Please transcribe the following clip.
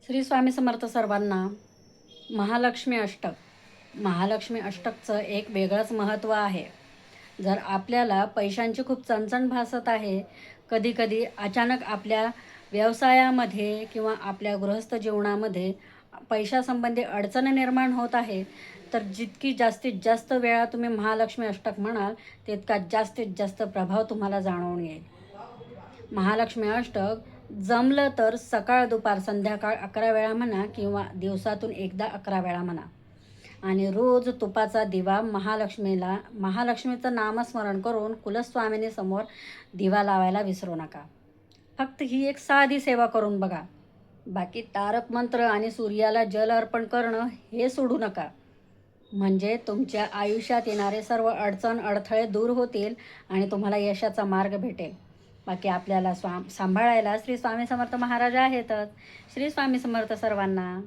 श्री स्वामी समर्थ सर्वांना. महालक्ष्मी अष्टक. महालक्ष्मी अष्टकचं एक वेगळंच महत्त्व आहे. जर आपल्याला पैशांची खूप चणचण भासत आहे, कधीकधी अचानक आपल्या व्यवसायामध्ये किंवा आपल्या गृहस्थ जीवनामध्ये पैशासंबंधी अडचण निर्माण होत आहे, तर जितकी जास्तीत जास्त वेळा तुम्ही महालक्ष्मी अष्टक म्हणाल, तितका जास्तीत जास्त प्रभाव तुम्हाला जाणवून येईल. महालक्ष्मी अष्टक जमलं तर सकाळ दुपार संध्याकाळ 11 वेळा म्हणा किंवा दिवसातून एकदा 11 वेळा म्हणा. आणि रोज तुपाचा दिवा महालक्ष्मीचं नामस्मरण करून कुलस्वामिनी समोर दिवा लावायला विसरू नका. फक्त ही एक साधी सेवा करून बघा. बाकी तारक मंत्र आणि सूर्याला जल अर्पण करणं हे सोडू नका. म्हणजे तुमच्या आयुष्यात येणारे सर्व अडचण अडथळे दूर होतील आणि तुम्हाला यशाचा मार्ग भेटेल. बाकी आपल्याला सांभाळायला श्री स्वामी समर्थ महाराज आहेतच. श्री स्वामी समर्थ सर्वांना.